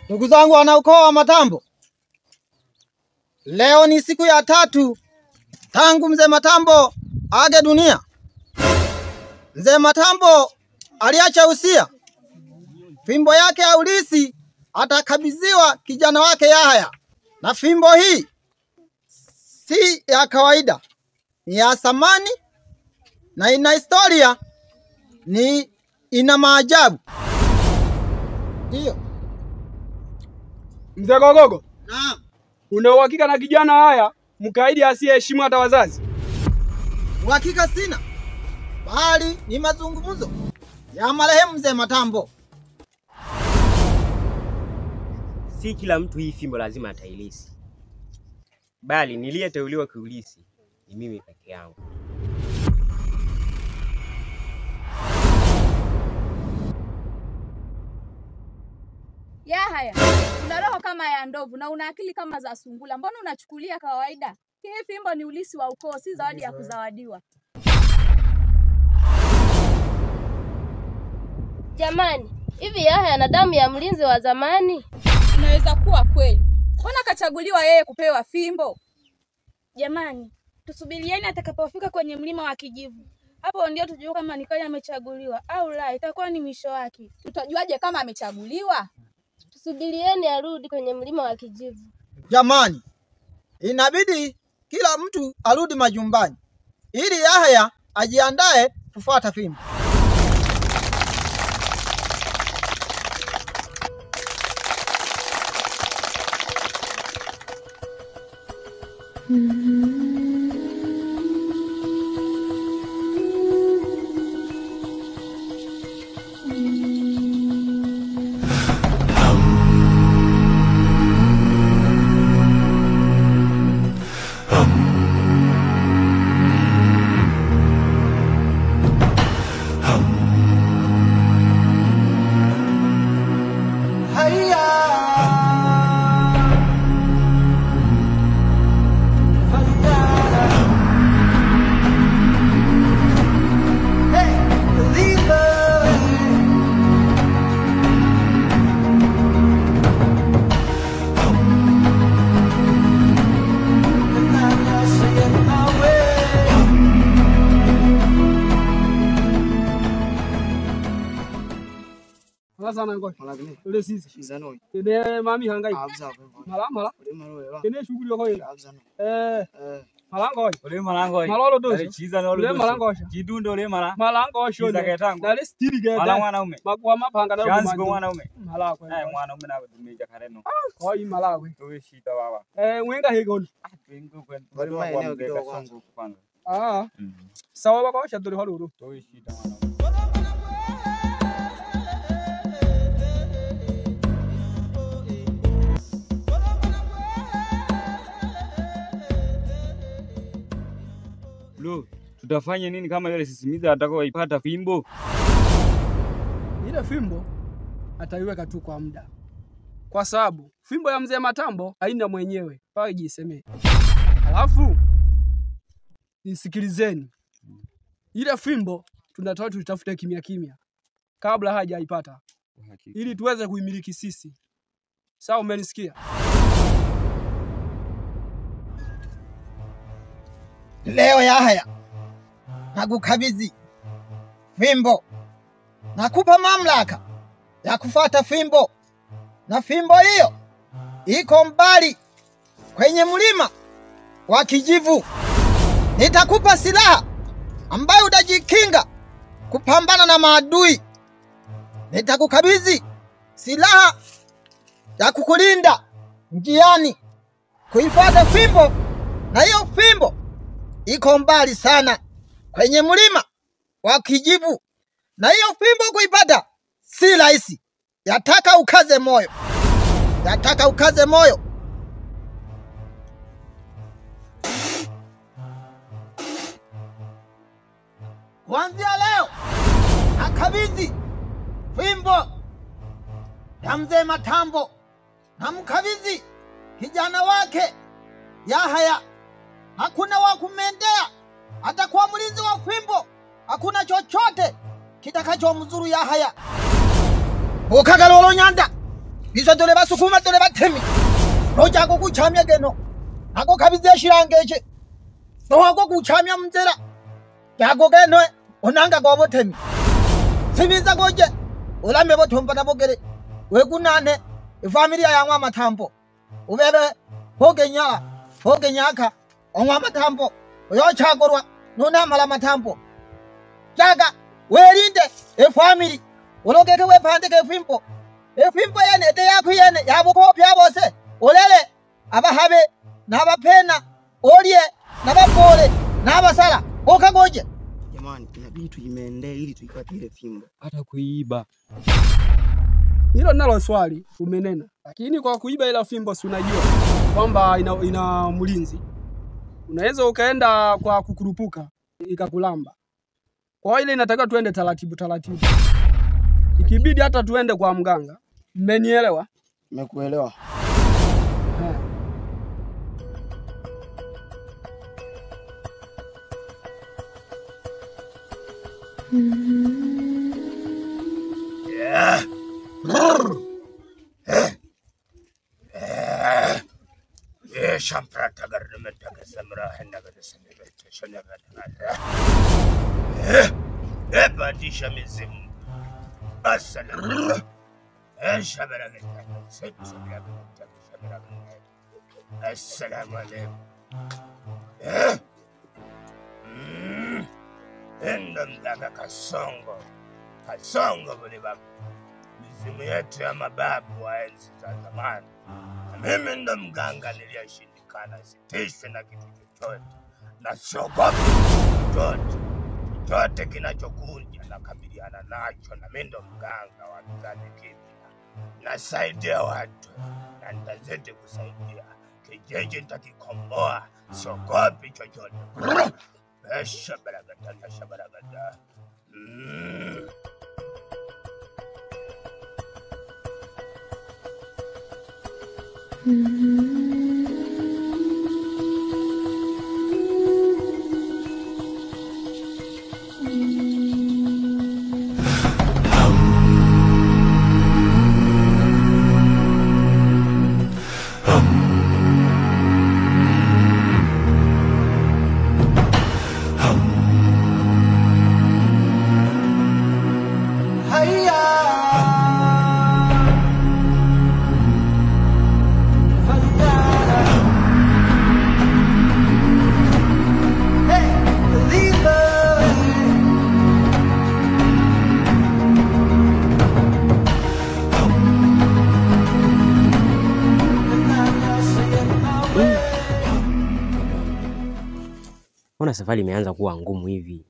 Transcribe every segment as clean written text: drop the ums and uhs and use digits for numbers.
Ndugu zangu wanaukoo wa Matambo, leo ni siku ya 3 tangu mzee Matambo age dunia. Mzee Matambo aliacha usia, fimbo yake ya ulisi atakabidhiwa kijana wake Yahaya, na fimbo hii si ya kawaida, ni ya thamani na ina historia, ina maajabu. Ndio Mzee Gogogo. Naam. Una uhakika na kijana haya mkaidi asiyeheshimu hata wazazi? Uhakika sina, bali ni mazungumzo ya marehemu mzee Matambo. Si kila mtu hii fimbo lazima atailisi, bali niliyeteuliwa kuulisi ni mimi peke yangu. Yahaya, una roho kama ya ndovu na una akili kama za sungula. Mbona unachukulia kawaida? Hii fimbo ni ulisi wa ukoo, si zawadi ya kuzawadiwa. Jamani, hivi Yahaya ana damu ya mlinzi wa zamani? Inaweza kuwa kweli. Mbona kachaguliwa yeye kupewa fimbo? Jamani, tusubirieni atakapofika kwenye mlima wa Kijivu. Hapo ndio tujue kama ni kweli amechaguliwa au la, itakuwa ni mwisho wake. Tutajuaje kama amechaguliwa? Tusubirieni arudi kwenye mlima wa Kijivu. Jamani, inabidi kila mtu arudi majumbani ili Yahaya ajiandae kufuata fimbo. Sana ngoja. Ule sisi. Shizano. Kene mami hangai. Mala. Kene shughuli yako ile. Malango. Ule malango. Malolo doshi. Shizano ule malango. Kidundo ule mala. Malango sho. Dale stili geta. Mala mwanaume. Magwa mapanga na mwanaume. Chanzi mwanaume. Mala kwa. Mwanaume na dumeja kareno. Kwa hii mala kwa. Towe shita baba. Mwenga hegoni. Wengo kwenda. Bali maeneo kidogo kwangu kupanga. Sawa baba washa dole haluru. Towe shita mwanaume. Lo, tutafanya nini kama yule sisimiza atakaoipata fimbo? Ile fimbo ataiweka tu kwa muda, kwa sababu fimbo ya mzee Matambo haina mwenyewe, pale jisemee. Alafu nisikilizeni, ile fimbo tunataka tutafute kimya kimya kabla hajaipata, ili tuweze kuimiliki sisi. Sawa, umenisikia? Leo Yahaya, nakukabidhi fimbo. Nakupa mamlaka ya kufuata fimbo, na fimbo hiyo iko mbali kwenye mlima wa Kijivu. Nitakupa silaha ambayo utajikinga kupambana na maadui. Nitakukabidhi silaha ya kukulinda njiani kuifuata fimbo, na hiyo fimbo iko mbali sana kwenye mlima wa Kijivu, na hiyo fimbo kuipata si rahisi. Yataka ukaze moyo. Kuanzia leo nakabidhi fimbo ya mzee Matambo, na mkabidhi kijana wake Yahaya. Hakuna wa kumendea, atakuwa mlinzi wa fimbo. Hakuna chochote kitakachomzuru Yahaya. Bokagalolo nyanda biso tole basukuma tole bathemi roja ko kuchamya keno ako khabizya shirangeche Noko kuchamya mzela yako keno onanga kwa bothemi Simiza koje ulame bothomba na bogere we kunane ifamilia ya Mathambo ubebe hoge nyaka onwa Mathambo yo chakorwa nona mala Mathambo jaga werinde efamily ologeke wephandeke efimpo yene ete yakho yene yabukopya bose olele abahabe nabaphena oliye nabapole nabasala okagoje Jamani inabidi tuimende ili tuipate ile fimbo hata kuiba. Hilo nalo swali umenena. Lakini kwa kuiba ile fimbo si unajua kwamba ina mlinzi. Unaweza ukaenda kwa kukurupuka ikakulamba. Kwa ile inataka tuende taratibu. Ikibidi hata tuende kwa mganga. Mmenielewa? Nimekuelewa. Shamprata garnamenta kasamra hennaga desemibete shonaga badisha mizim assalam shabaraga assalamu alaykum endamdaga kasongo buli babu mizimu yetu ya mababu wa enzi za zamani. Mimi ndo mganga niliyeshindikana, sitishwe na kitu chochote na siogopi chochote kinachokuja na kabiliana nacho, na mimi ndo mganga wa kizazi kipya. Nasaidia watu na nitazidi kusaidia. Kijiji nitakikomboa, siogopi chochote. Shabaragada. Mbona safari imeanza kuwa ngumu hivi?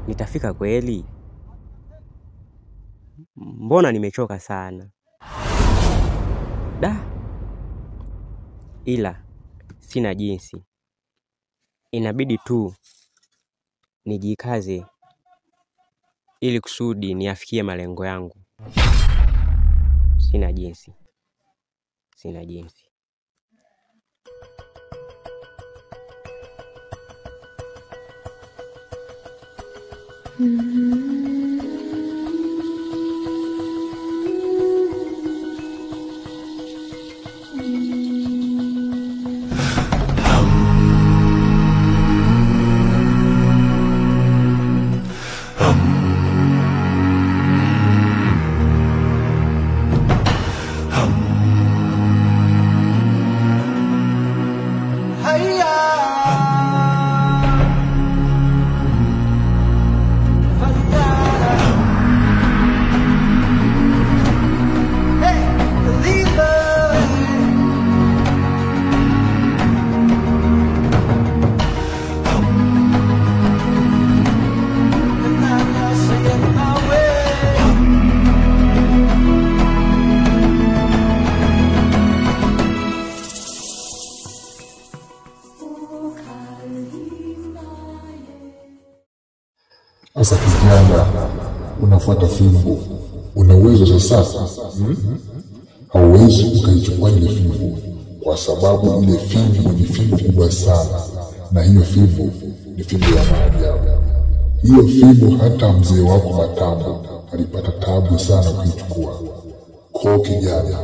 Nitafika kweli? Mbona nimechoka sana? Ila sina jinsi. Inabidi tu nijikaze ili kusudi niafikie malengo yangu. Sina jinsi. Sasa kijana unafuata fimbo, unaweza sasa hauwezi ukaichukua ile fimbo kwa sababu ile fimbo ni fimbo kubwa sana, na hiyo fimbo ni fimbo ya maajabu. Hiyo fimbo hata mzee wako Mathambo alipata taabu sana kuichukua. Kwa kijana,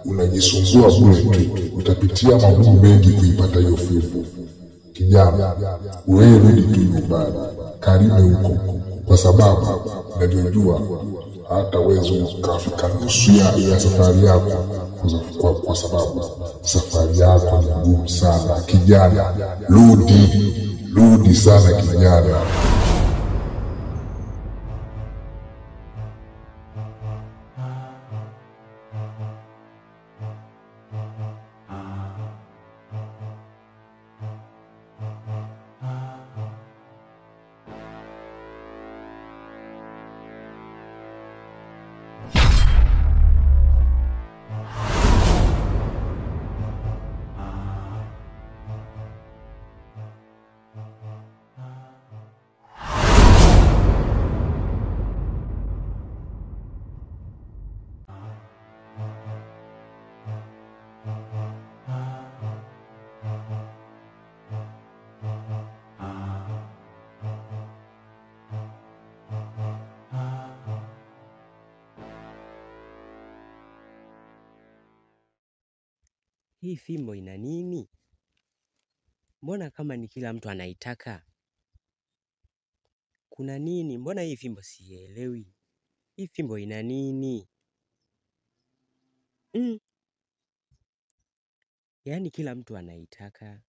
unajisumbua bure tu, utapitia magumu mengi kuipata hiyo fimbo. Kijana, wewe rudi tu nyumbani, karibu huko, kwa sababu najua hata wewe ukafika nusu ya safari yako, kwa sababu safari yako ni ngumu sana. Kijana, rudi sana kijana. Hii fimbo ina nini? Mbona kama ni kila mtu anaitaka? Kuna nini? Mbona hii fimbo sielewi? Hii fimbo ina nini? Yaani kila mtu anaitaka.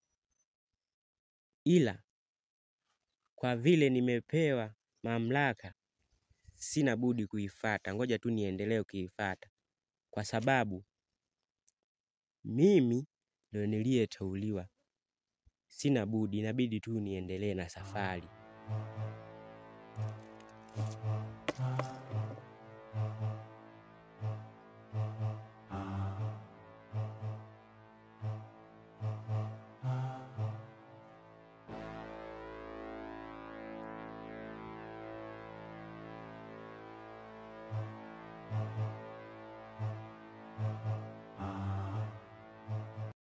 Ila kwa vile nimepewa mamlaka, sina budi kuifuata. Ngoja tu niendelee kuifuata. Kwa sababu mimi ndio niliyeteuliwa. Sina budi, inabidi tu niendelee na safari.